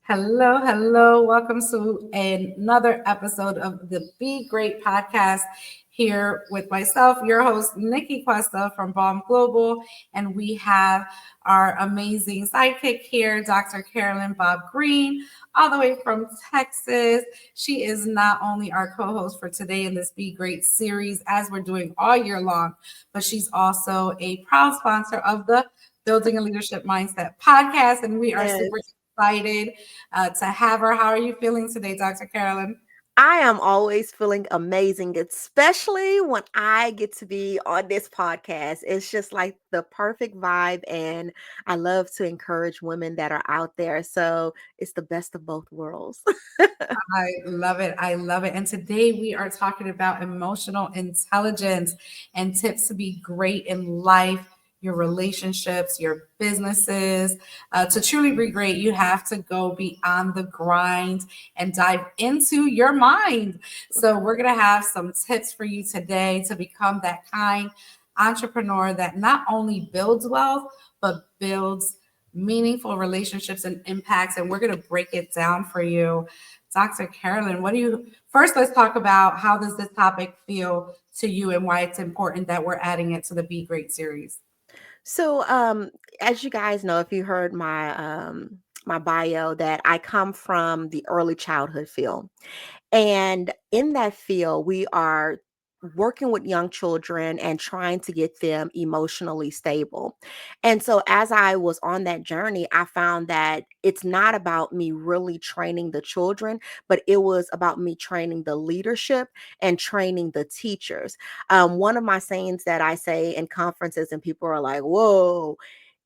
Hello, hello. Welcome to another episode of the Be Great podcast here with myself, your host, Nicky Cuesta from Bomb Global. And we have our amazing sidekick here, Dr. Carolyn Bobb-Green, all the way from Texas. She is not only our co host for today in this Be Great series, as we're doing all year long, but she's also a proud sponsor of the Building a Leadership Mindset podcast. And we are Yes. super excited to have her. How are you feeling today, Dr. Carolyn? I am always feeling amazing, especially when I get to be on this podcast. It's just like the perfect vibe, and I love to encourage women that are out there. So it's the best of both worlds. I love it. I love it. And today we are talking about emotional intelligence and tips to be great in life, your relationships, your businesses. To truly be great, you have to go beyond the grind and dive into your mind. So, we're going to have some tips for you today to become that kind entrepreneur that not only builds wealth, but builds meaningful relationships and impacts. And we're going to break it down for you. Dr. Carolyn, what do you first? Let's talk about how does this topic feel to you and why it's important that we're adding it to the Be Great series. So, as you guys know, if you heard my bio, that I come from the early childhood field. And in that field, we are working with young children and trying to get them emotionally stable. And so, as I was on that journey, I found that it's not about me really training the children, but it was about me training the leadership and training the teachers. One of my sayings that I say in conferences, and people are like, whoa.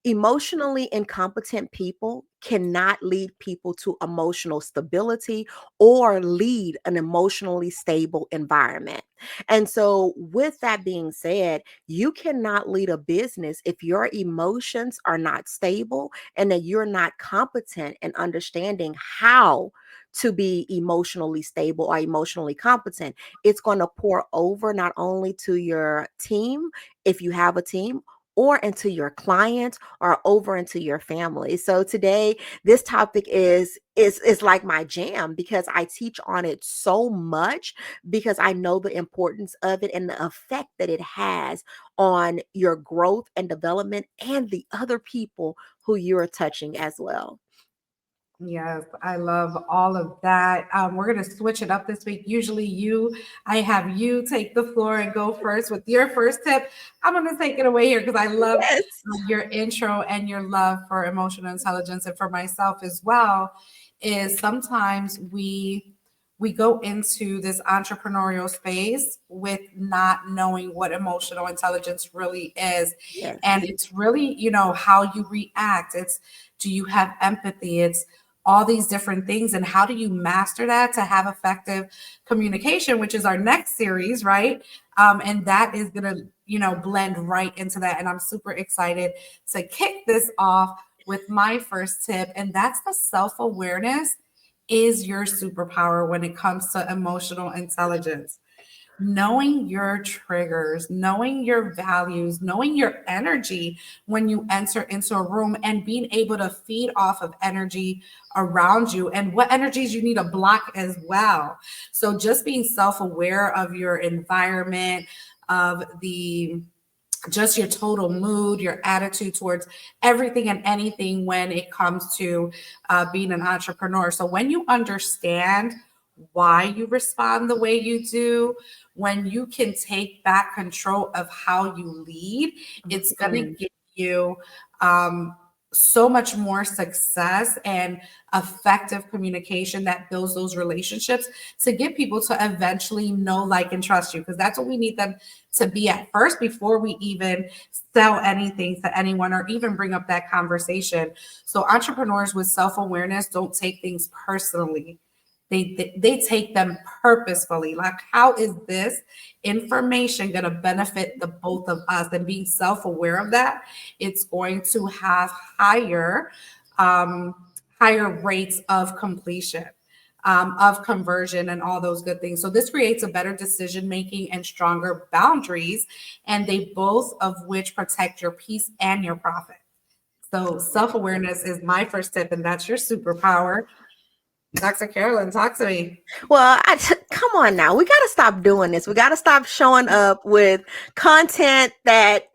Emotionally incompetent people cannot lead people to emotional stability or lead an emotionally stable environment. And so, with that being said, you cannot lead a business if your emotions are not stable and that you're not competent in understanding how to be emotionally stable or emotionally competent. It's going to pour over not only to your team, if you have a team, or into your clients or over into your family. So today this topic is like my jam because I teach on it so much because I know the importance of it and the effect that it has on your growth and development and the other people who you're touching as well. Yes, I love all of that. We're going to switch it up this week. Usually, I have you take the floor and go first with your first tip. I'm going to take it away here because I love Yes. your intro and your love for emotional intelligence, and for myself as well. Is sometimes we go into this entrepreneurial space with not knowing what emotional intelligence really is, and Yes. it's really how you react. It's do you have empathy? It's all these different things, and how do you master that to have effective communication, which is our next series, right? And that is going to blend right into that, and I'm super excited to kick this off with my first tip, and that's the self-awareness is your superpower when it comes to emotional intelligence. Knowing your triggers, knowing your values, knowing your energy when you enter into a room, and being able to feed off of energy around you and what energies you need to block as well. So just being self-aware of your environment, of the just your total mood, your attitude towards everything and anything when it comes to being an entrepreneur. So when you understand why you respond the way you do, when you can take back control of how you lead, it's going to Mhm. give you um, so much more success and effective communication that builds those relationships to get people to eventually know, like, and trust you, because that's what we need them to be at first before we even sell anything to anyone or even bring up that conversation. So entrepreneurs with self-awareness don't take things personally. They take them purposefully. Like, how is this information going to benefit the both of us? And being self-aware of that, it's going to have um, higher rates of completion, of conversion, and all those good things. So this creates a better decision making and stronger boundaries, and they both of which protect your peace and your profit. So self awareness is my first tip, and that's your superpower. Dr. Carolyn, talk to me. Well, come on now. We got to stop doing this. We got to stop showing up with content that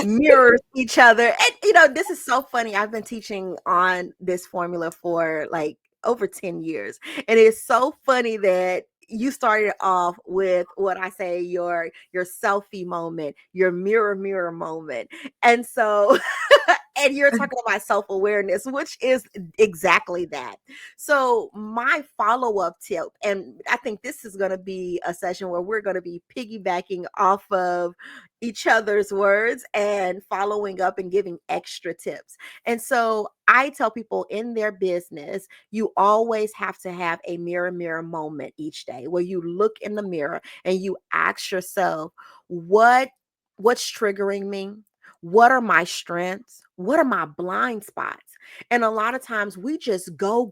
mirrors each other. And, this is so funny. I've been teaching on this formula for like over 10 years. And it's so funny that you started off with what I say your selfie moment, your mirror moment. And so and you're talking about self-awareness, which is exactly that. So my follow-up tip, and I think this is going to be a session where we're going to be piggybacking off of each other's words and following up and giving extra tips. And so I tell people in their business, you always have to have a mirror moment each day where you look in the mirror and you ask yourself, what's triggering me? What are my strengths? What are my blind spots? And a lot of times we just go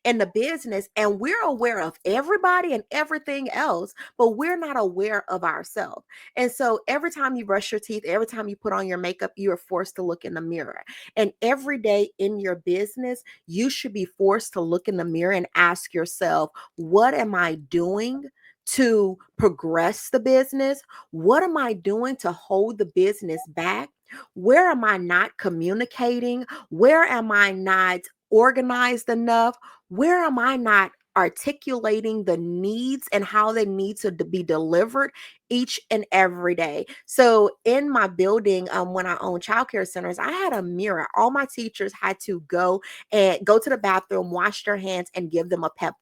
in the business, and we're aware of everybody and everything else, but we're not aware of ourselves. And so every time you brush your teeth, every time you put on your makeup, you are forced to look in the mirror. And every day in your business, you should be forced to look in the mirror and ask yourself, what am I doing to progress the business? What am I doing to hold the business back? Where am I not communicating? Where am I not organized enough? Where am I not articulating the needs and how they need to be delivered each and every day? So in my building, when I owned childcare centers, I had a mirror. All my teachers had to go to the bathroom, wash their hands, and give themselves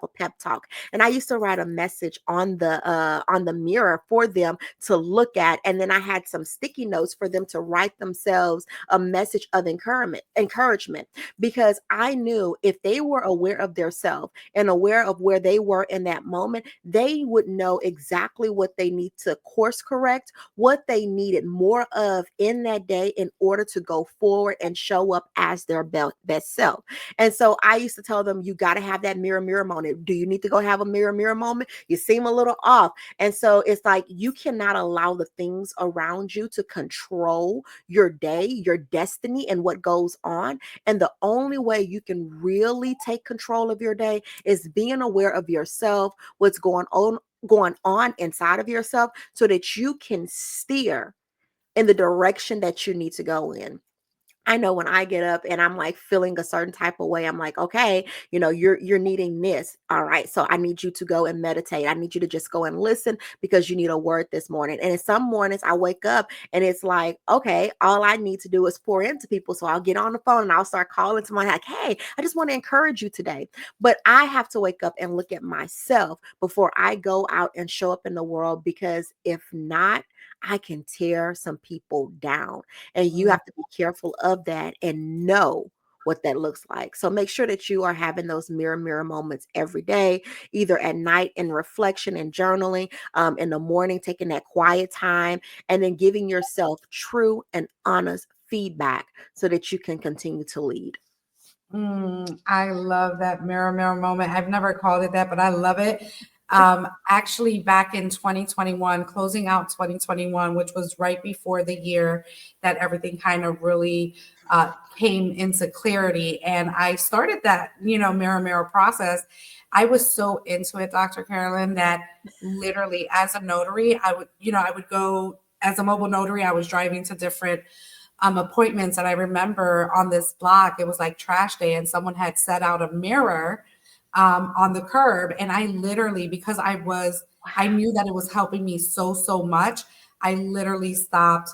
a pep talk. And I used to write a message on the mirror for them to look at, and then I had some sticky notes for them to write themselves a message of encouragement, because I knew if they were aware of their self and aware of where they were in that moment, they would know exactly what they need to course correct, what they needed more of in that day in order to go forward and show up as their best self. And so I used to tell them, you got to have that mirror moment. Do you need to go have a mirror moment? You seem a little off. And so it's like, you cannot allow the things around you to control your day, your destiny, and what goes on. And the only way you can really take control of your day is being aware of yourself, what's going on inside of yourself, so that you can steer in the direction that you need to go in. I know when I get up and I'm like feeling a certain type of way, I'm like, okay, you're needing this. All right. So I need you to go and meditate. I need you to just go and listen, because you need a word this morning. And in some mornings I wake up and it's like, okay, all I need to do is pour into people. So I'll get on the phone and I'll start calling someone like, hey, I just want to encourage you today. But I have to wake up and look at myself before I go out and show up in the world, because if not, I can tear some people down. And you have to be careful of that and know what that looks like. So make sure that you are having those mirror moments every day, either at night in reflection and journaling, in the morning, taking that quiet time, and then giving yourself true and honest feedback so that you can continue to lead. I love that mirror moment. I've never called it that, but I love it. Actually, back in 2021, closing out 2021, which was right before the year that everything kind of really came into clarity, and I started that, mirror process. I was so into it, Dr. Carolyn, that literally as a notary, I would go as a mobile notary. I was driving to different appointments. And I remember on this block, it was like trash day, and someone had set out a mirror on the curb. And I literally, because I knew that it was helping me so much, I literally stopped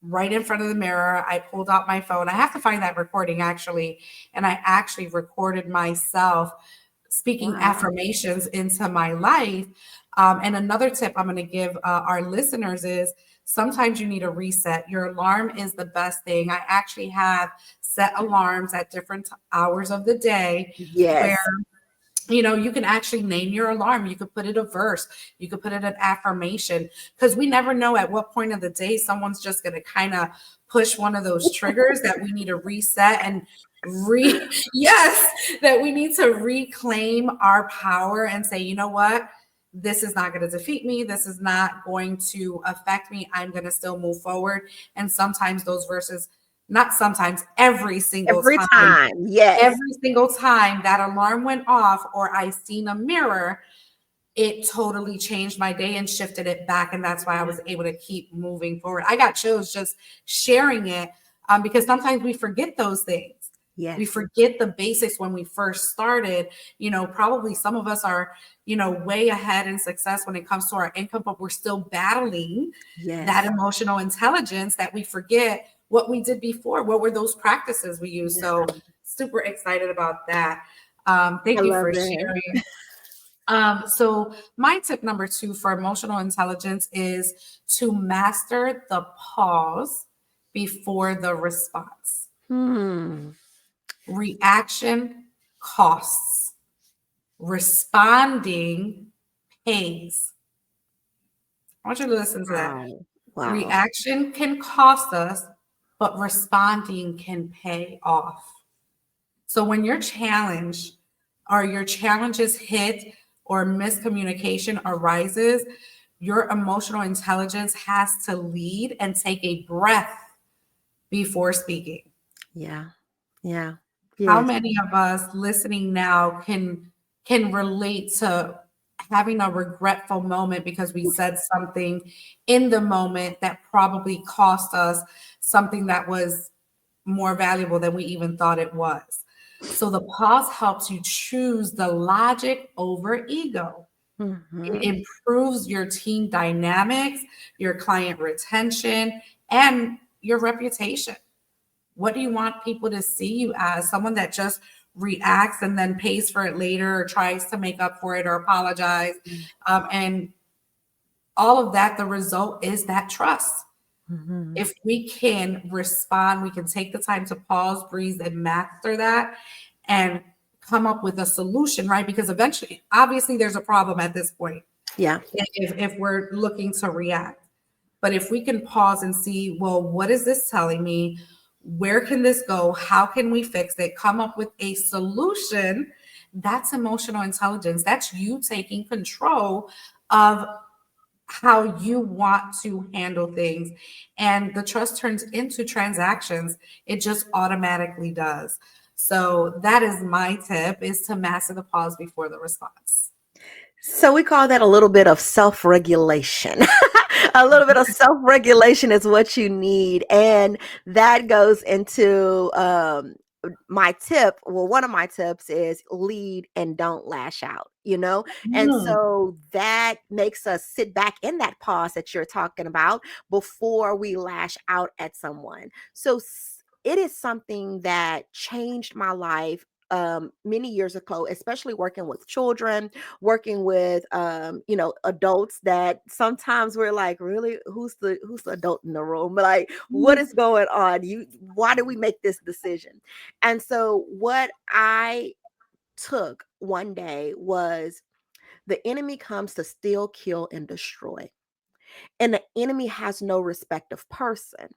right in front of the mirror. I pulled out my phone. I have to find that recording actually. And I actually recorded myself speaking Wow. affirmations into my life. And another tip I'm going to give our listeners is sometimes you need a reset. Your alarm is the best thing. I actually have set alarms at different hours of the day where Yes. you can actually name your alarm. You could put it a verse. You could put it an affirmation, because we never know at what point of the day someone's just going to kind of push one of those triggers that we need to reset and yes, that we need to reclaim our power and say, you know what? This is not going to defeat me. This is not going to affect me. I'm going to still move forward. And sometimes those verses not sometimes, every single Every time. time. Yes. Every single time that alarm went off or I seen a mirror, it totally changed my day and shifted it back. And that's why I was able to keep moving forward. I got chills just sharing it, because sometimes we forget those things. We Yes. forget the basics when we first started. Probably some of us are, way ahead in success when it comes to our income, but we're still battling that Yes. emotional intelligence that we forget what we did before. What were those practices we used? Yeah. So super excited about that. I Thank you love for that. sharing. So my tip number 2 for emotional intelligence is to master the pause before the response. Hmm. Reaction costs. Responding pays. I want you to listen to that. Wow. Wow. Reaction can cost us, but responding can pay off. So when you're challenged or your challenges hit or miscommunication arises, your emotional intelligence has to lead and take a breath before speaking. Yeah. Yeah. How Yes. many of us listening now can relate to having a regretful moment because we said something in the moment that probably cost us something that was more valuable than we even thought it was? So the pause helps you choose the logic over ego. It Hmm. improves your team dynamics, your client retention, and your reputation. What do you want people to see you as? Someone that just reacts and then pays for it later or tries to make up for it or apologize. And all of that, the result is that trust. Hmm. If we can respond, we can take the time to pause, breathe, and master that and come up with a solution, right? Because eventually, obviously, there's a problem at this point Yeah. if we're looking to react. But if we can pause and see, well, what is this telling me? Where can this go? How can we fix it? Come up with a solution. That's emotional intelligence. That's you taking control of how you want to handle things. And the trust turns into transactions. It just automatically does. So that is my tip, is to master the pause before the response. So we call that a little bit of self-regulation. A little bit of self-regulation is what you need. And that goes into my tip. Well, one of my tips is lead and don't lash out, you know? And Mm, so that makes us sit back in that pause that you're talking about before we lash out at someone. So it is something that changed my life many years ago, especially working with children, working with adults that sometimes we're like, really, who's the adult in the room? Like, what mm, is going on? Why did we make this decision? And so what I took one day was, the enemy comes to steal, kill, and destroy. And the enemy has no respect of person.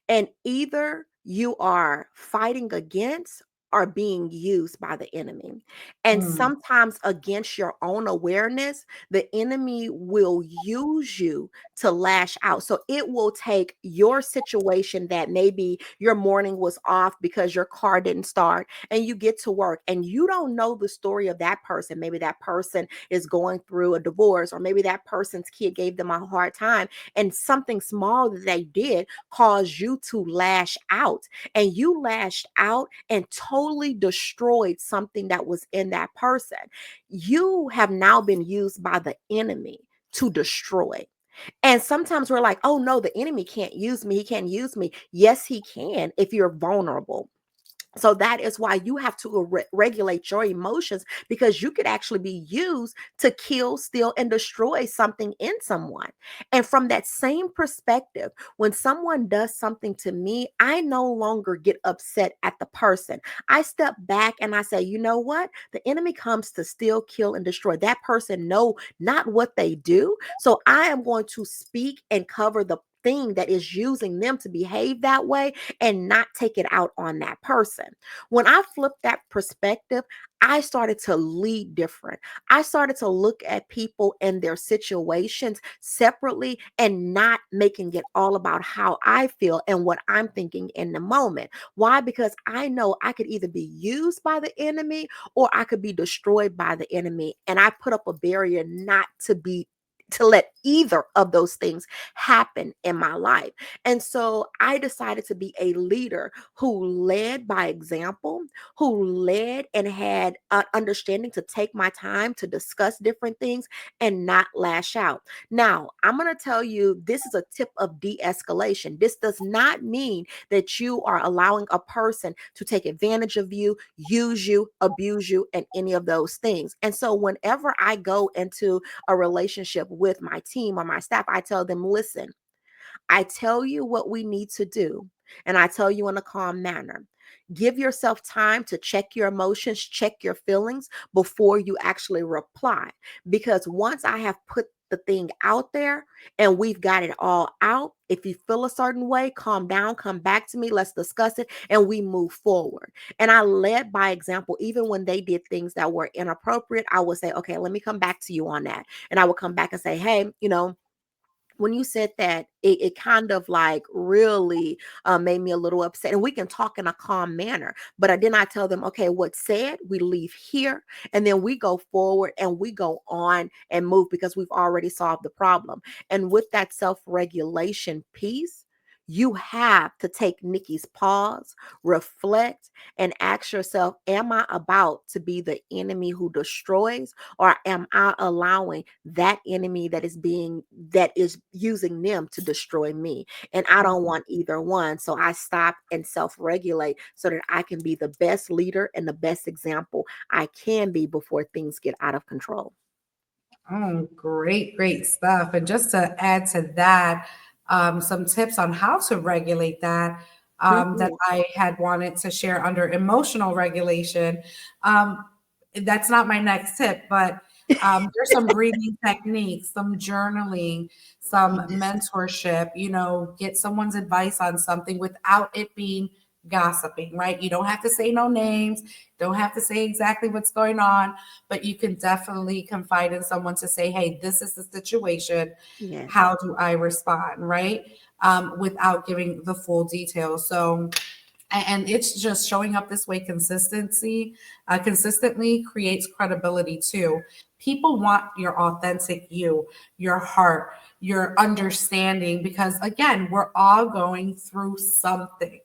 And either you are fighting against or being used by the enemy. And mm. sometimes, against your own awareness, the enemy will use you to lash out. So it will take your situation that maybe your morning was off because your car didn't start, and you get to work and you don't know the story of that person. Maybe that person is going through a divorce, or maybe that person's kid gave them a hard time, and something small that they did caused you to lash out, and you lashed out and totally destroyed something that was in that person. You have now been used by the enemy to destroy. And sometimes we're like, oh no, the enemy can't use me. He can't use me. Yes, he can, if you're vulnerable. So that is why you have to regulate your emotions, because you could actually be used to kill, steal, and destroy something in someone. And from that same perspective, when someone does something to me, I no longer get upset at the person. I step back and I say, you know what? The enemy comes to steal, kill, and destroy. That person know not what they do. So I am going to speak and cover the thing that is using them to behave that way, and not take it out on that person. When I flip that perspective, I started to lead different. I started to look at people and their situations separately and not making it all about how I feel and what I'm thinking in the moment. Why? Because I know I could either be used by the enemy or I could be destroyed by the enemy. And I put up a barrier not to let either of those things happen in my life. And so I decided to be a leader who led by example, who led and had an understanding to take my time to discuss different things and not lash out. Now, I'm going to tell you this is a tip of de escalation. This does not mean that you are allowing a person to take advantage of you, use you, abuse you, and any of those things. And so, whenever I go into a relationship with my team or my staff, I tell them, listen, I tell you what we need to do, and I tell you in a calm manner. Give yourself time to check your emotions, check your feelings before you actually reply. Because once I have put the thing out there and we've got it all out, if you feel a certain way, calm down, come back to me, let's discuss it, and we move forward. And I led by example, even when they did things that were inappropriate, I would say, okay, let me come back to you on that. And I would come back and say, hey, when you said that, it kind of like really made me a little upset. And we can talk in a calm manner. But then I tell them, okay, what's said, we leave here. And then we go forward and we go on and move because we've already solved the problem. And with that self regulation piece, you have to take Nikki's pause, reflect, and ask yourself, am I about to be the enemy who destroys? Or am I allowing that enemy that is using them to destroy me? And I don't want either one. So I stop and self-regulate so that I can be the best leader and the best example I can be before things get out of control. Oh, great, great stuff. And just to add to that, some tips on how to regulate that that Mhm. I had wanted to share under emotional regulation. Um, that's not my next tip, but there's some breathing techniques, some journaling, some Yes. mentorship, get someone's advice on something without it being gossiping, right? You don't have to say no names, don't have to say exactly what's going on, but you can definitely confide in someone to say, hey, this is the situation. Yes. How do I respond, right? Without giving the full details. So, and it's just showing up this way consistently creates credibility too. People want your authentic you, your heart, your understanding, because again, we're all going through something.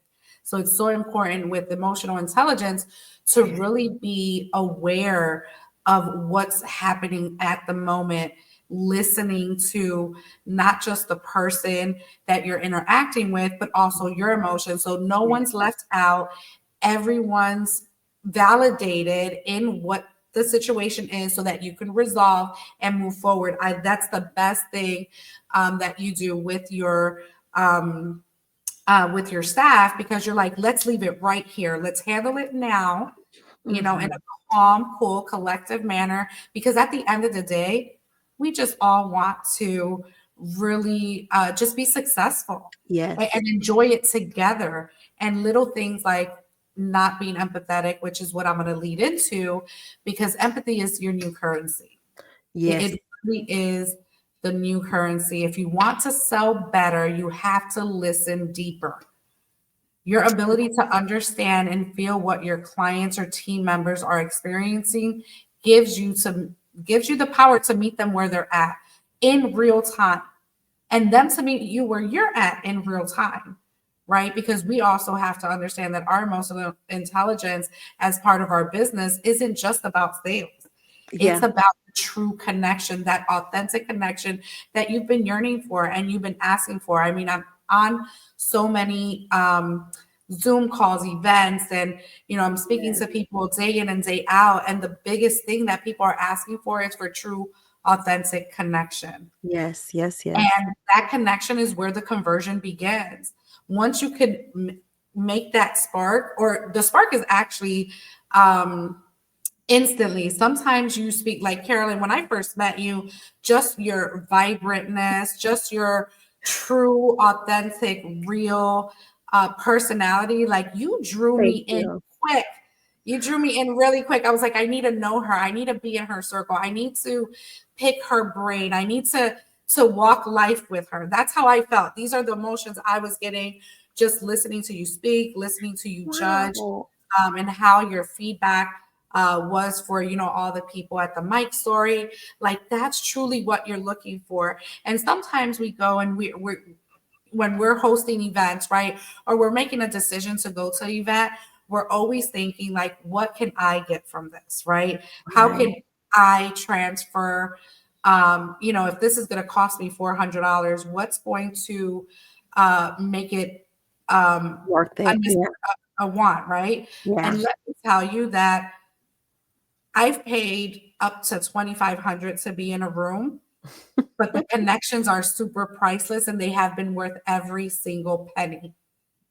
So it's so important with emotional intelligence to Yes. really be aware of what's happening at the moment, listening to not just the person that you're interacting with, but also your emotions. So no Yes. one's left out. Everyone's validated in what the situation is so that you can resolve and move forward. That's the best thing that you do um, with your staff, because you're like, let's leave it right here. Let's handle it now, in a Mhm. calm, cool, collective manner. Because at the end of the day, we just all want to really just be successful Yes. and enjoy it together. And little things like not being empathetic, which is what I'm going to lead into, because empathy is your new currency. It, Yes. it really is the new currency. If you want to sell better, you have to listen deeper. Your ability to understand and feel what your clients or team members are experiencing gives you some gives you the power to meet them where they're at in real time, and them to meet you where you're at in real time, right? Because we also have to understand that our emotional intelligence as part of our business isn't just about sales. It's Yeah. about the true connection, that authentic connection that you've been yearning for and you've been asking for. I mean, I'm on so many Zoom calls, events, and I'm speaking Yes. to people day in and day out. And the biggest thing that people are asking for is for true, authentic connection. Yes. Yes. Yes. And that connection is where the conversion begins. Once you can make that spark, or the spark is actually um, instantly. Sometimes you speak like Carolyn, when I first met you, just your vibrantness, just your true, authentic, real personality, like you drew me Thank in you. quick. You drew me in really quick. I was like, I need to know her. I need to be in her circle. I need to pick her brain. I need to walk life with her. That's how I felt. These are the emotions I was getting just listening to you speak, listening to you judge, Wow. and how your feedback was for all the people at the Mike story. Like that's truly what you're looking for. And sometimes we go and we're when we're hosting events, right? Or we're making a decision to go to an event, we're always thinking like, what can I get from this, right? How Right. can I transfer? If this is going to cost me $400, what's going to make it Worth a, it. Yeah. a want, right? Yeah. And let me tell you that I've paid up to 2,500 to be in a room, but the connections are super priceless and they have been worth every single penny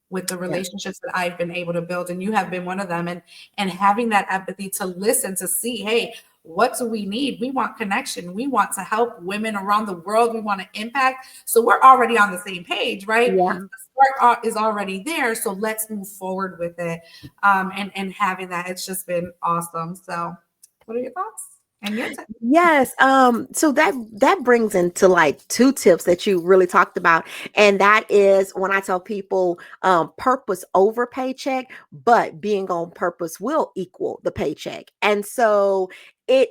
with the Yeah. relationships that I've been able to build. And you have been one of them. And having that empathy to listen, to see, hey, what do we need? We want connection. We want to help women around the world. We want to impact. So we're already on the same page, right? Yeah. The spark is already there. So let's move forward with it. And having that, it's just been awesome. So what are your thoughts? And your tips? Yes. So that brings into like two tips that you really talked about. And that is when I tell people purpose over paycheck, but being on purpose will equal the paycheck. And so it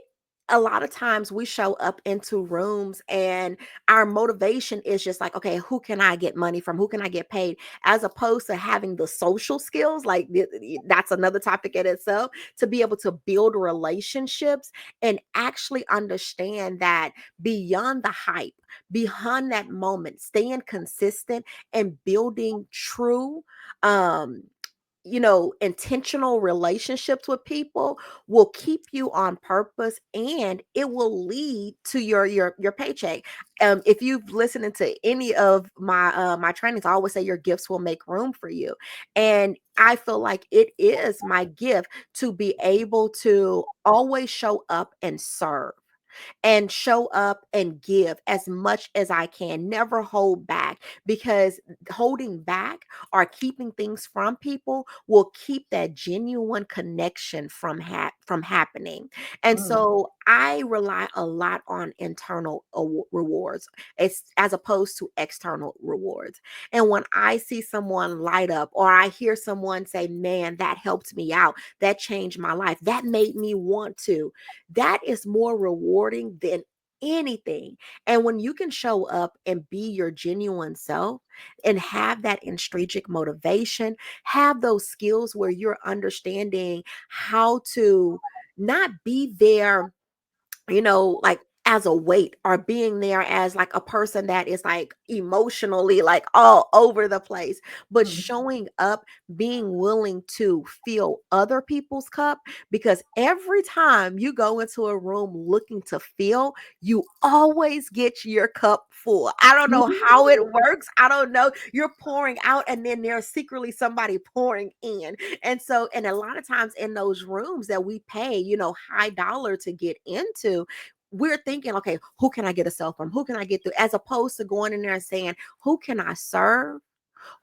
a lot of times we show up into rooms and our motivation is just like, okay, who can I get money from? Who can I get paid? As opposed to having the social skills, like that's another topic in itself, to be able to build relationships and actually understand that beyond the hype, beyond that moment, staying consistent and building true um intentional relationships with people will keep you on purpose and it will lead to your paycheck. If you've listened to any of my trainings, I always say your gifts will make room for you. And I feel like it is my gift to be able to always show up and serve and show up and give as much as I can, never hold back, because holding back or keeping things from people will keep that genuine connection from happening. And Mm, so I rely a lot on internal rewards as opposed to external rewards. And when I see someone light up or I hear someone say, "Man, that helped me out. That changed my life. That made me want to." That is more rewarding than anything. And when you can show up and be your genuine self and have that intrinsic motivation, have those skills where you're understanding how to not be there, like as a weight, or being there as like a person that is like emotionally like all over the place, but mm, showing up, being willing to fill other people's cup, because every time you go into a room looking to fill, you always get your cup full. I don't know how it mm, works. I don't know. You're pouring out and then there's secretly somebody pouring in. And so, and a lot of times in those rooms that we pay, high dollar to get into, we're thinking, okay, who can I get a cell from? Who can I get through? As opposed to going in there and saying, who can I serve?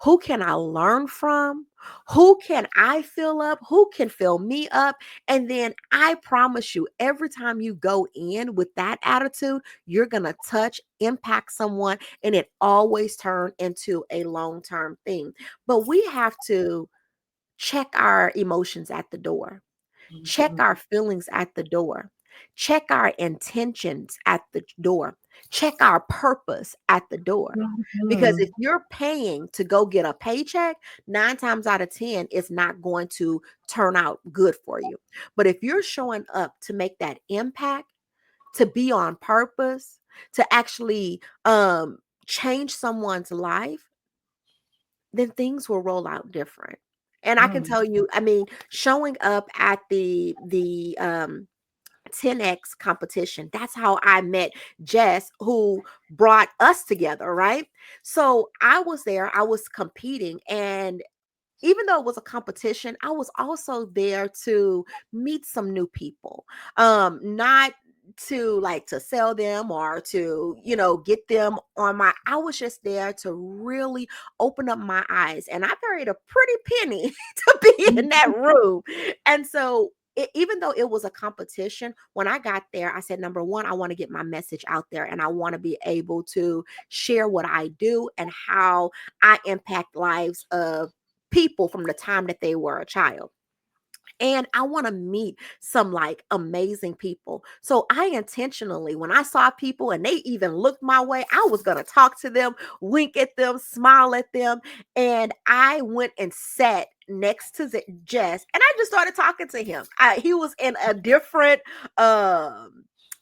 Who can I learn from? Who can I fill up? Who can fill me up? And then I promise you, every time you go in with that attitude, you're going to touch, impact someone, and it always turn into a long-term thing. But we have to check our emotions at the door. Check mm, our feelings at the door. Check our intentions at the door. Check our purpose at the door. Because if mm, you're paying to go get a paycheck, 9 times out of 10, it's not going to turn out good for you. But if you're showing up to make that impact, to be on purpose, to actually change someone's life, then things will roll out different. And I can mm, tell you, I mean, showing up at the 10X competition. That's how I met Jess, who brought us together, right? So I was there, I was competing, and even though it was a competition, I was also there to meet some new people. Not to like to sell them or to, get them on my, I was just there to really open up my eyes. And I paid a pretty penny to be in that room. And so even though it was a competition, when I got there, I said, number one, I want to get my message out there and I want to be able to share what I do and how I impact lives of people from the time that they were a child. And I want to meet some like amazing people. So I intentionally, when I saw people and they even looked my way, I was going to talk to them, wink at them, smile at them. And I went and sat next to Jess and I just started talking to him. He was in a different,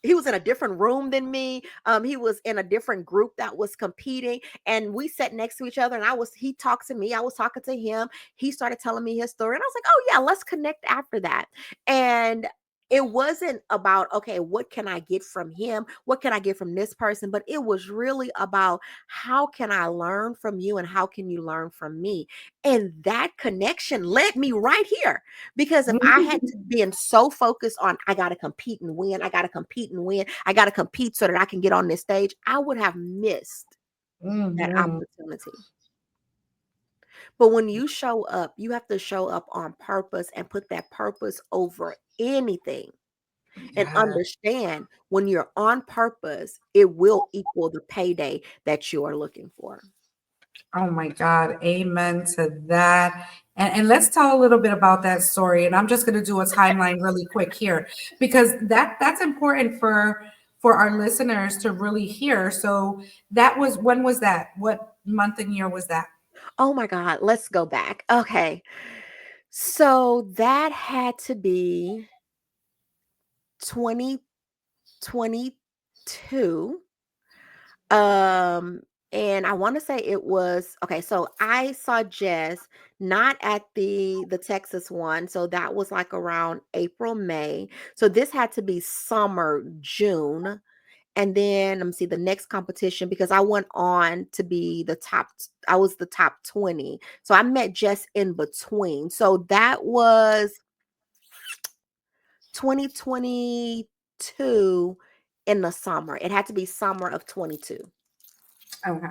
he was in a different room than me. He was in a different group that was competing, and we sat next to each other. And he talked to me, I was talking to him. He started telling me his story, and I was like, oh yeah, let's connect after that. And it wasn't about, okay, what can I get from him? What can I get from this person? But it was really about, how can I learn from you and how can you learn from me? And that connection led me right here. Because if I had to been so focused on, I got to compete and win, I got to compete and win, I got to compete so that I can get on this stage, I would have missed that opportunity. But when you show up, you have to show up on purpose and put that purpose over anything. And Yeah. understand, when you're on purpose, it will equal the payday that you are looking for. Oh my God. Amen to that. And let's tell a little bit about that story. And I'm just going to do a timeline really quick here because that's important for our listeners to really hear. So that was, when was that? What month and year was that? Oh my God, let's go back. Okay. So that had to be 2022. Um, and I want to say it was, okay, so I saw Jess not at the Texas one. So that was like around April, May. So this had to be summer, June. And then let me see the next competition, because I went on to be I was the top 20. So I met Jess in between. So that was 2022 in the summer. It had to be summer of 22. Okay.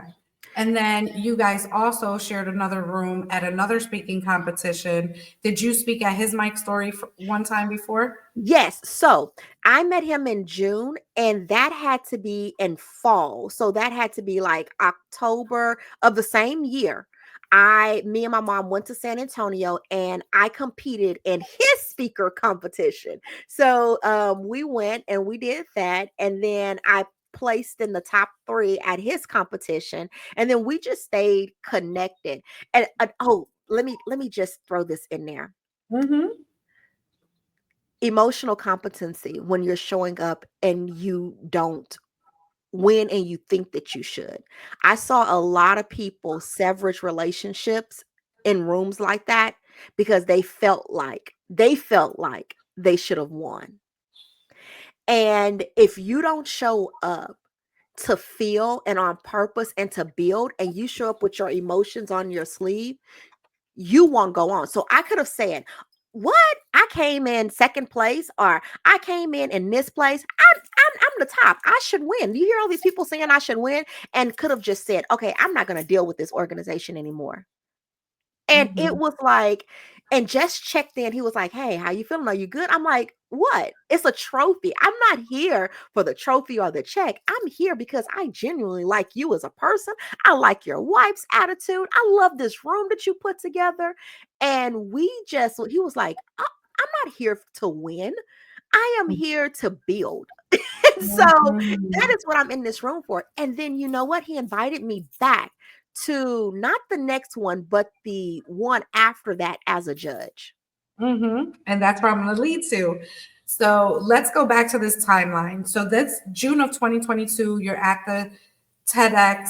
And then you guys also shared another room at another speaking competition. Did you speak at his mic story one time before? Yes. So I met him in June, and that had to be in fall. So that had to be like October of the same year. Me and my mom went to San Antonio and I competed in his speaker competition. So we went and we did that. And then I placed in the top 3 at his competition. And then we just stayed connected. And oh, let me just throw this in there. Mm-hmm. Emotional competency, when you're showing up and you don't win and you think that you should. I saw a lot of people sever relationships in rooms like that because they felt like they should have won. And if you don't show up to feel and on purpose and to build, and you show up with your emotions on your sleeve, you won't go on. So I could have said, what? I came in second place, or I came in this place. I'm the top. I should win. You hear all these people saying I should win, and could have just said, okay, I'm not going to deal with this organization anymore. And it Mm-hmm. was like, and just checked in. He was like, hey, how you feeling? Are you good? I'm like, what? It's a trophy. I'm not here for the trophy or the check. I'm here because I genuinely like you as a person. I like your wife's attitude. I love this room that you put together. And he was like, I'm not here to win. I am here to build. And so that Mm-hmm. is what I'm in this room for. And then you know what? He invited me back to not the next one, but the one after that as a judge. Mm-hmm. And that's where I'm going to lead to. So let's go back to this timeline. So that's June of 2022. You're at the TEDx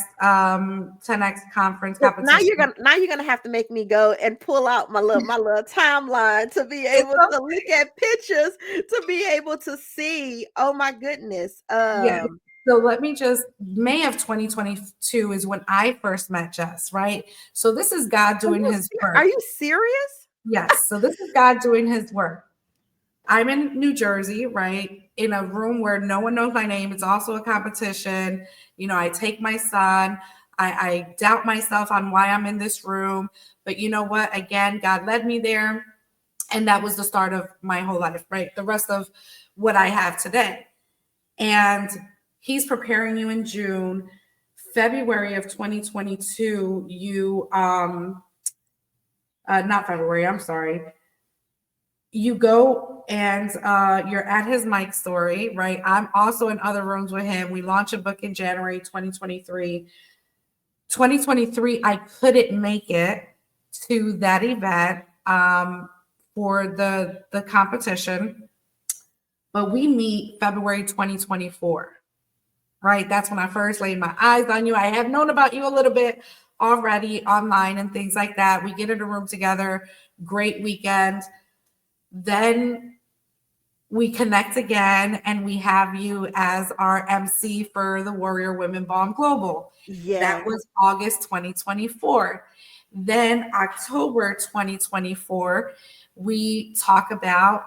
conference Look, now competition. you're gonna have to make me go and pull out my little timeline to be It's able to look at pictures, to be able to see. Oh my goodness. Yeah. So let me just, May of 2022 is when I first met Jess, right? So this is God doing his Are work. you serious? Yes. So this is God doing his work. I'm in New Jersey, right? In a room where no one knows my name. It's also a competition. I take my son. I doubt myself on why I'm in this room. But you know what? Again, God led me there. And that was the start of my whole life, right? The rest of what I have today. And he's preparing you in June. February of 2022, not February, I'm sorry. You go and you're at his mic story, right? I'm also in other rooms with him. We launch a book in January 2023. 2023, I couldn't make it to that event for the competition, but we meet February 2024, right? That's when I first laid my eyes on you. I have known about you a little bit already online and things like that. We get in a room together, great weekend. Then we connect again and we have you as our MC for the Warrior Women Bomb Global. That Yes. was August 2024. Then October 2024, we talk about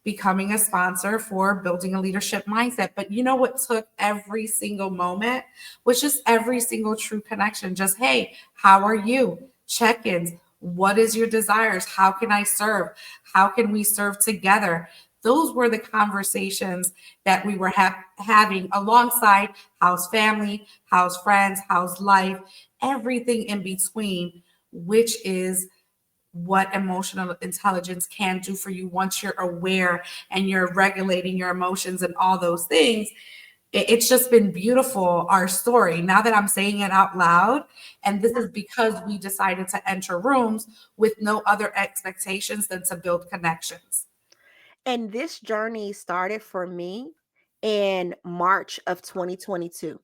becoming a sponsor for building a leadership mindset. But you know what took every single moment was just every single true connection. Just, hey, how are you? Check-ins. What is your desires? How can I serve? How can we serve together? Those were the conversations that we were having alongside house family, house friends, house life, everything in between, which is what emotional intelligence can do for you once you're aware and you're regulating your emotions and all those things. It's just been beautiful, our story. Now that I'm saying it out loud, and this is because we decided to enter rooms with no other expectations than to build connections. And this journey started for me in March of 2022.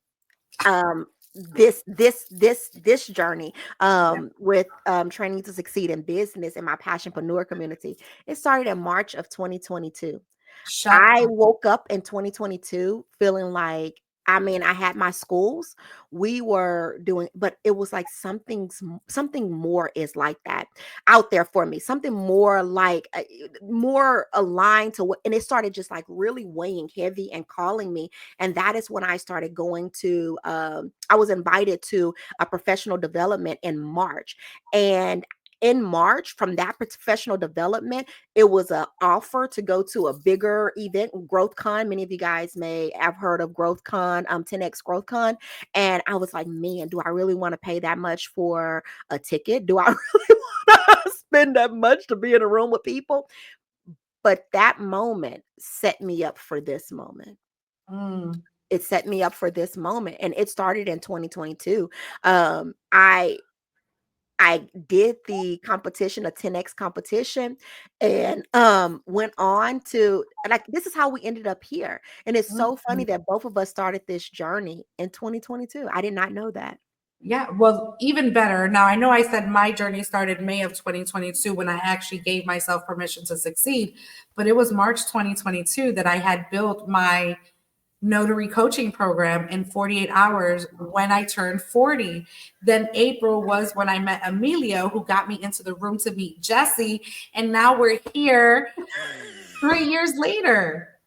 This journey Yeah. with training to succeed in business and my passionpreneur community. It started in March of 2022. Shut I up. woke up in 2022 feeling like, I mean, I had my schools. We were doing, but it was like something more is like that out there for me. Something more like more aligned to what, and it started just like really weighing heavy and calling me. And that is when I started going to. I was invited to a professional development in March, and in March from that professional development it was an offer to go to a bigger event, Growth Con. Many of you guys may have heard of Growth Con, 10X Growth Con. And I was like, man, do I really want to pay that much for a ticket? Do I really want to spend that much to be in a room with people? But that moment set me up for this moment. Mm. It set me up for this moment. And it started in 2022. I did the competition, a 10X competition, and went on to like this is how we ended up here. And it's so funny Mhm. that both of us started this journey in 2022. I did not know that. Yeah, well, even better. Now, I know I said my journey started May of 2022 when I actually gave myself permission to succeed, but it was March 2022 that I had built my notary coaching program in 48 hours when I turned 40. Then April was when I met Emilio, who got me into the room to meet Jesse. And now we're here 3 years later.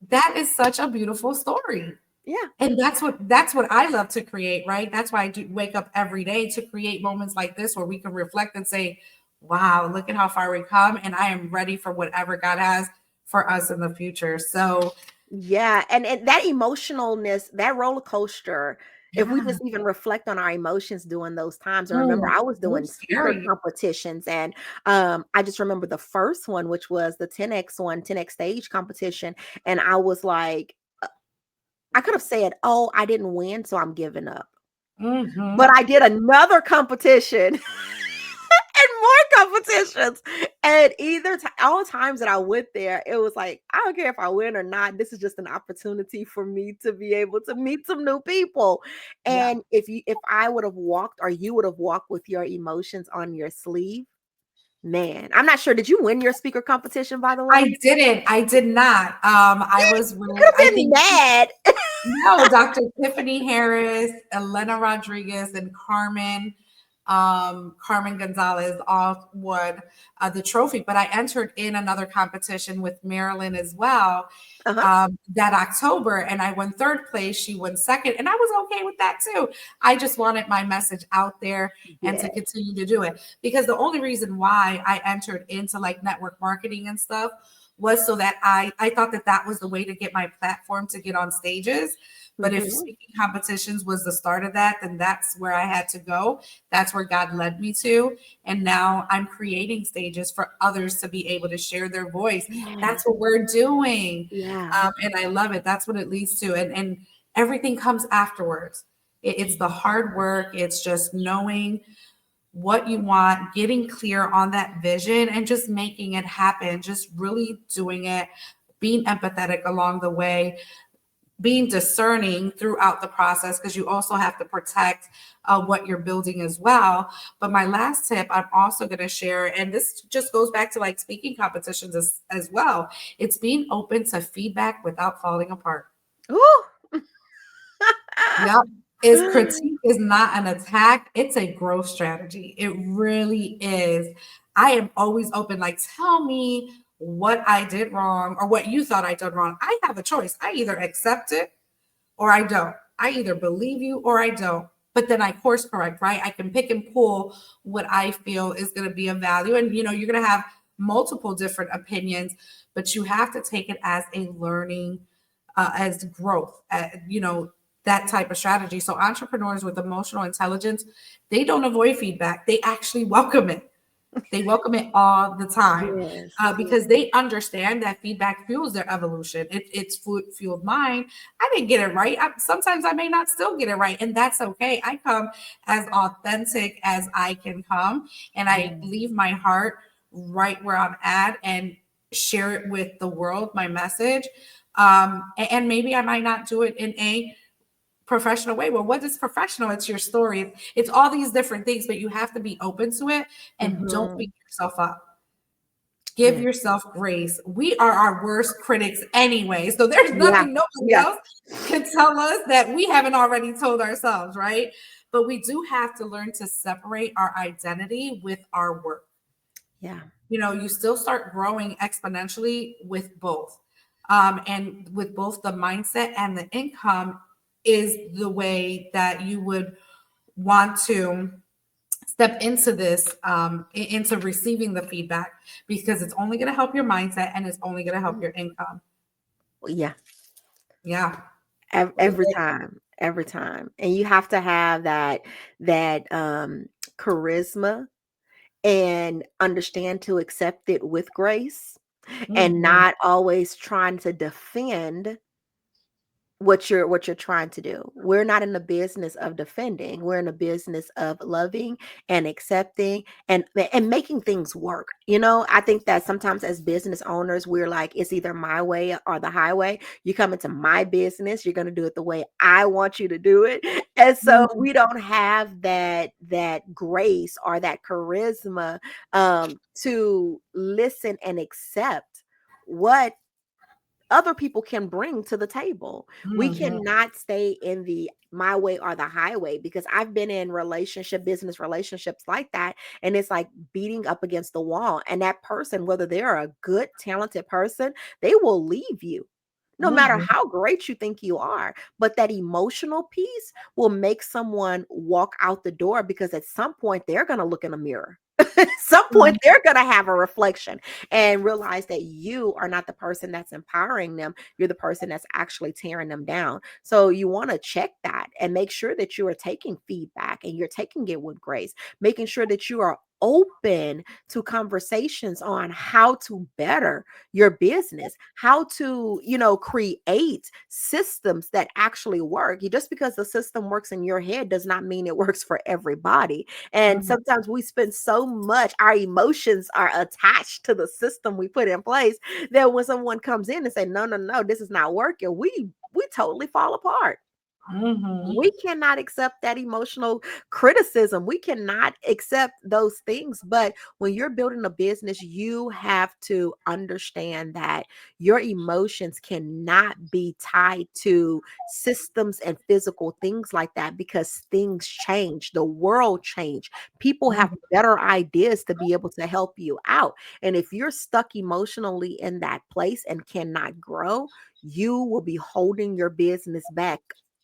That is such a beautiful story. Yeah. And that's what I love to create, right? That's why I do wake up every day to create moments like this where we can reflect and say, wow, look at how far we come. And I am ready for whatever God has for us in the future. So Yeah, and that emotionalness, that roller coaster, if we yeah. just even reflect on our emotions during those times. I remember Mm, I was ooh, doing speaker scary. competitions and I just remember the first one, which was the 10X one, 10X stage competition. And I was like, I could have said, oh, I didn't win, so I'm giving up. But Mhm. I did another competition and more competitions. And all the times that I went there, it was like, I don't care if I win or not. This is just an opportunity for me to be able to meet some new people. Yeah. And if I would have walked or you would have walked with your emotions on your sleeve, man, I'm not sure. Did you win your speaker competition, by the way? I didn't. I did not. I was You with, could I have been think, mad. no, Dr. Tiffany Harris, Elena Rodriguez, and Carmen. Carmen Gonzalez all won the trophy, but I entered in another competition with Marilyn as well Uh-huh. that October, and I won third place. She won second, and I was okay with that too. I just wanted my message out there and to Yeah. continue to do it, because the only reason why I entered into like network marketing and stuff was so that I thought that that was the way to get my platform to get on stages. But if Mm-hmm. speaking competitions was the start of that, then that's where I had to go. That's where God led me to. And now I'm creating stages for others to be able to share their voice. Yeah. That's what we're doing. Yeah. And I love it. That's what it leads to. And everything comes afterwards. It's the hard work. It's just knowing what you want, getting clear on that vision, and just making it happen, just really doing it, being empathetic along the way, being discerning throughout the process, because you also have to protect what you're building as well. But my last tip I'm also going to share, and this just goes back to like speaking competitions as well, it's being open to feedback without falling apart. Ooh. Yep. Is critique is not an attack, it's a growth strategy. It really is. I am always open, like, tell me what I did wrong or what you thought I did wrong. I have a choice. I either accept it or I don't. I either believe you or I don't. But then I course correct, right? I can pick and pull what I feel is going to be of value. And, you're going to have multiple different opinions, but you have to take it as a learning, as growth, that type of strategy. So entrepreneurs with emotional intelligence, they don't avoid feedback. They actually welcome it. They welcome it all the time, Yes. because they understand that feedback fuels their evolution. It's fueled mine. I didn't get it right. Sometimes I may not still get it right, and that's okay. I come as authentic as I can come, and I Yeah. leave my heart right where I'm at and share it with the world, my message. And maybe I might not do it in a professional way. Well, what is professional? It's your story. It's all these different things, but you have to be open to it and don't Mm-hmm. beat yourself up. Give Yeah. yourself grace. We are our worst critics anyway. So there's Yeah. nothing nobody Yeah. else can tell us that we haven't already told ourselves, right? But we do have to learn to separate our identity with our work. Yeah. You still start growing exponentially with both. And with both the mindset and the income is the way that you would want to step into this, into receiving the feedback, because it's only going to help your mindset and it's only going to help your income. Yeah. Yeah. Every time. Every time. And you have to have that charisma and understand to accept it with grace and Mhm. not always trying to defend what you're trying to do. We're not in the business of defending. We're in the business of loving and accepting and making things work. I think that sometimes as business owners, we're like, it's either my way or the highway. You come into my business, you're going to do it the way I want you to do it. And so Mhm. we don't have that grace or that charisma to listen and accept what other people can bring to the table. We Mhm. cannot stay in the my way or the highway, because I've been in business relationships like that. And it's like beating up against the wall. And that person, whether they're a good, talented person, they will leave you no matter Mhm. how great you think you are. But that emotional piece will make someone walk out the door, because at some point they're going to look in a mirror. At some point, Mhm. they're going to have a reflection and realize that you are not the person that's empowering them. You're the person that's actually tearing them down. So you want to check that and make sure that you are taking feedback and you're taking it with grace, making sure that you are open to conversations on how to better your business, how to, create systems that actually work. Just because the system works in your head does not mean it works for everybody. And Mhm. sometimes we spend so much, our emotions are attached to the system we put in place, that when someone comes in and say, no, no, no, this is not working, we totally fall apart. Mhm. We cannot accept that emotional criticism. We cannot accept those things. But when you're building a business, you have to understand that your emotions cannot be tied to systems and physical things like that, because things change, the world change. People have Mhm. better ideas to be able to help you out. And if you're stuck emotionally in that place and cannot grow, you will be holding your business back,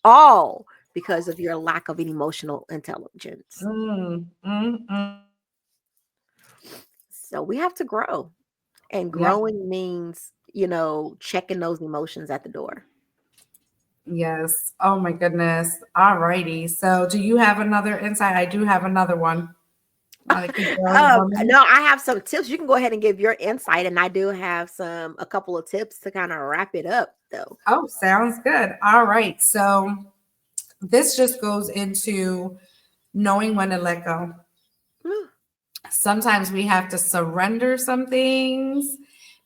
all because of your lack of an emotional intelligence. Mm, mm, mm. So we have to grow, and Yep. growing means, checking those emotions at the door. Yes. Oh my goodness. All righty. So do you have another insight? I do have another one. Want to keep going? 1 minute? No, I have some tips. You can go ahead and give your insight, and I do have a couple of tips to kind of wrap it up, though. Oh, sounds good. All right. So this just goes into knowing when to let go. Mm, Sometimes we have to surrender some things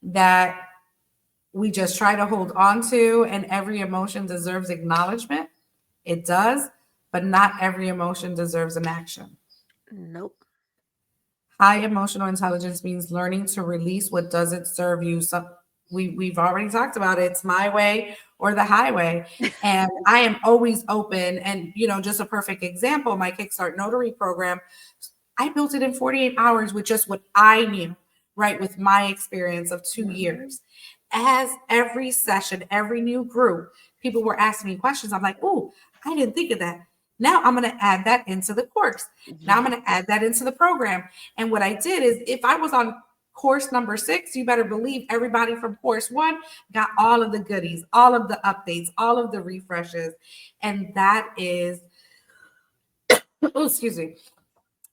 that we just try to hold on to, and every emotion deserves acknowledgement. It does, but not every emotion deserves an action. nope. High emotional intelligence means learning to release what doesn't serve you. So we've already talked about it. It's my way or the highway. And I am always open. And just a perfect example, my Kickstart Notary program, I built it in 48 hours with just what I knew, right? With my experience of 2 years. As every session, every new group, people were asking me questions. I'm like, oh, I didn't think of that. Now I'm going to add that into the course. Now I'm Yeah. going to add that into the program. And what I did is, if I was on course number 6, you better believe everybody from course 1 got all of the goodies, all of the updates, all of the refreshes. And that is, oh, excuse me,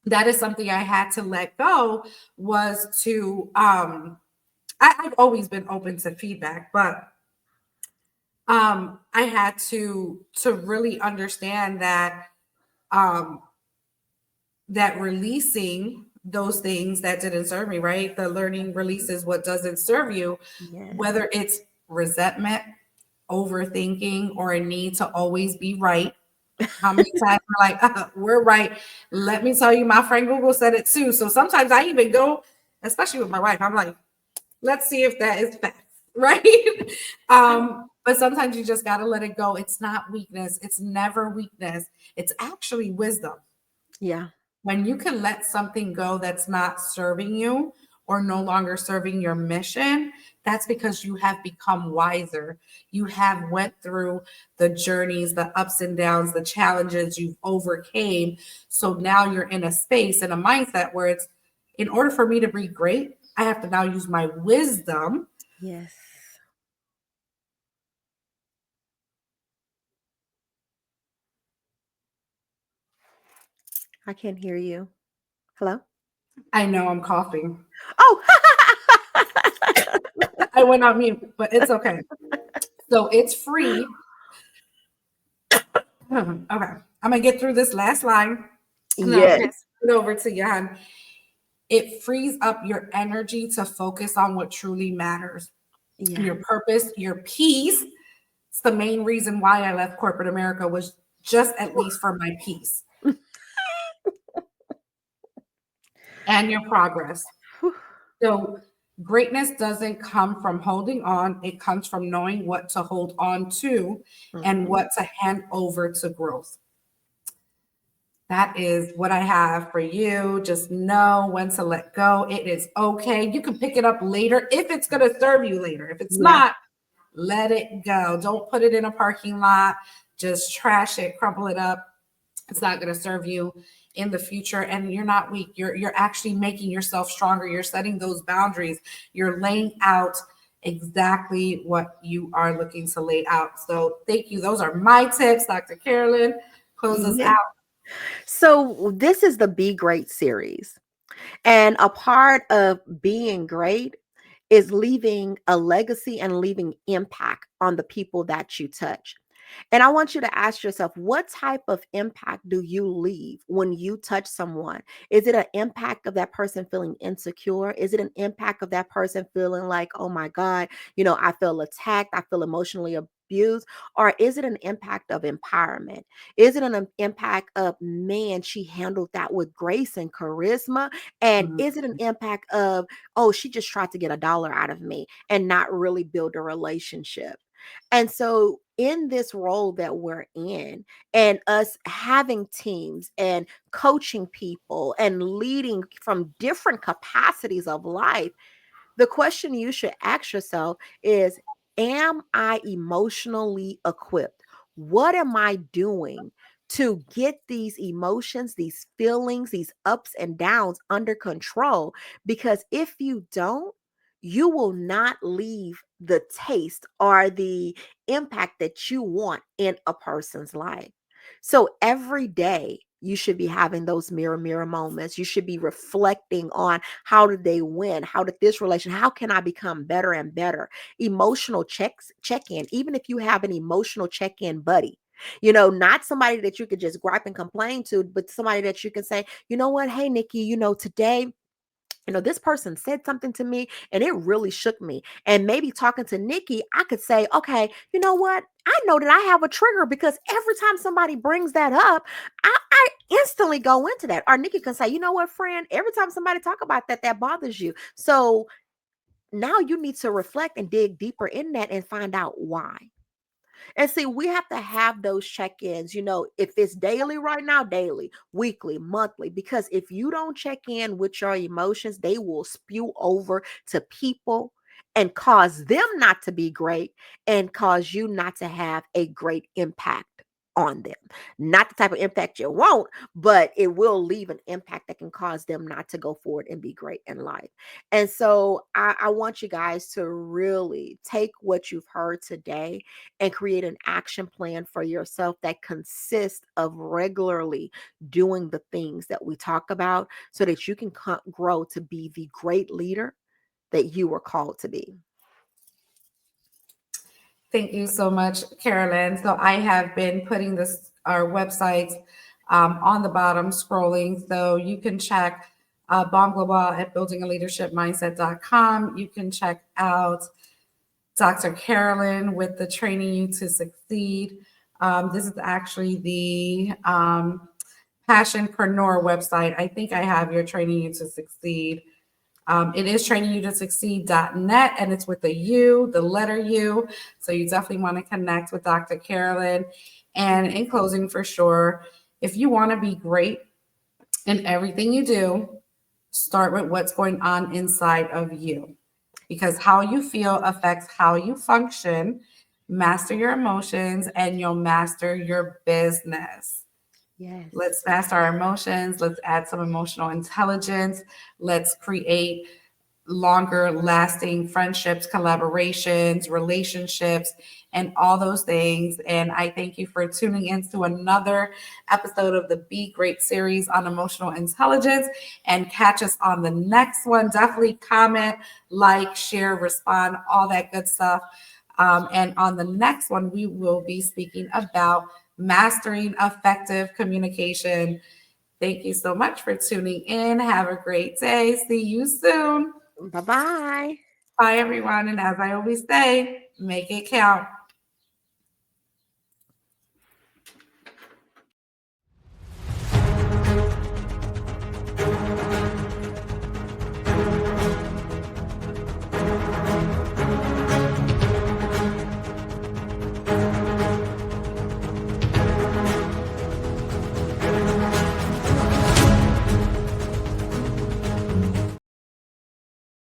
that is something I had to let go, was to I've always been open to feedback, but I had to really understand that um that releasing those things that didn't serve me, right? The learning releases what doesn't serve you, Yes. whether it's resentment, overthinking, or a need to always be right. How many times we're like, we're right. Let me tell you, my friend Google said it too. So sometimes I even go, especially with my wife, I'm like, let's see if that is fact, right? But sometimes you just got to let it go. It's not weakness. It's never weakness. It's actually wisdom. Yeah. When you can let something go that's not serving you or no longer serving your mission, that's because you have become wiser. You have went through the journeys, the ups and downs, the challenges you've overcame. So now you're in a space and a mindset where it's, in order for me to be great, I have to now use my wisdom. Yes. I can't hear you. Hello? I know I'm coughing. Oh, I went on mute, but it's okay. So it's free. Okay. I'm gonna get through this last line and then I'll pass yes. it over to Jan. It frees up your energy to focus on what truly matters. Yeah. Your purpose, your peace. It's the main reason why I left corporate America, was just at least for my peace and your progress. So greatness doesn't come from holding on, it comes from knowing what to hold on to and Mhm. what to hand over to growth. That is what I have for you. Just know when to let go. It is okay. You can pick it up later if it's going to serve you later. If it's Yeah. not, let it go. Don't put it in a parking lot. Just trash it, crumple it up. It's not going to serve you in the future, and you're not weak. You're actually making yourself stronger. You're setting those boundaries. You're laying out exactly what you are looking to lay out. So thank you. Those are my tips. Dr. Carolyn, close us Yeah. out. So this is the Be Great series. And a part of being great is leaving a legacy and leaving impact on the people that you touch. And I want you to ask yourself, what type of impact do you leave when you touch someone? Is it an impact of that person feeling insecure? Is it an impact of that person feeling like, oh my God, I feel attacked, I feel emotionally abuse? Or is it an impact of empowerment? Is it an impact of, man, she handled that with grace and charisma? And Mhm. is it an impact of, oh, she just tried to get a dollar out of me and not really build a relationship? And so, in this role that we're in, and us having teams and coaching people and leading from different capacities of life, the question you should ask yourself is, am I emotionally equipped? What am I doing to get these emotions, these feelings, these ups and downs under control? Because if you don't, you will not leave the taste or the impact that you want in a person's life. So every day, you should be having those mirror moments. You should be reflecting on, how did they win? How did this relation? How can I become better and better? Emotional check in. Even if you have an emotional check in buddy, not somebody that you could just gripe and complain to, but somebody that you can say, you know what, hey Nikki, today, this person said something to me and it really shook me. And maybe talking to Nikki, I could say, okay, you know what? I know that I have a trigger because every time somebody brings that up, I instantly go into that. Or Nikki can say, you know what, friend, every time somebody talk about that, that bothers you. So now you need to reflect and dig deeper in that and find out why. And see, we have to have those check ins, if it's daily right now, daily, weekly, monthly, because if you don't check in with your emotions, they will spew over to people and cause them not to be great and cause you not to have a great impact on them. Not the type of impact you want, but it will leave an impact that can cause them not to go forward and be great in life. And so I want you guys to really take what you've heard today and create an action plan for yourself that consists of regularly doing the things that we talk about so that you can grow to be the great leader that you were called to be. Thank you so much, Carolyn. So I have been putting our websites on the bottom scrolling. So you can check Bomb Global at buildingaleadershipmindset.com. You can check out Dr. Carolyn with the Training You to Succeed. This is actually the Passionpreneur website. I think I have your Training You to Succeed. It is trainingyoutosucceed.net, and it's with a U, the letter U. So you definitely want to connect with Dr. Carolyn. And in closing, for sure, if you want to be great in everything you do, start with what's going on inside of you, because how you feel affects how you function. Master your emotions, and you'll master your business. Yes. Let's master our emotions. Let's add some emotional intelligence. Let's create longer lasting friendships, collaborations, relationships, and all those things. And I thank you for tuning in to another episode of the Be Great series on emotional intelligence, and catch us on the next one. Definitely comment, like, share, respond, all that good stuff. And on the next one, we will be speaking about mastering effective communication. Thank you so much for tuning in. Have a great day. See you soon. Bye bye. Bye, everyone. And as I always say, make it count.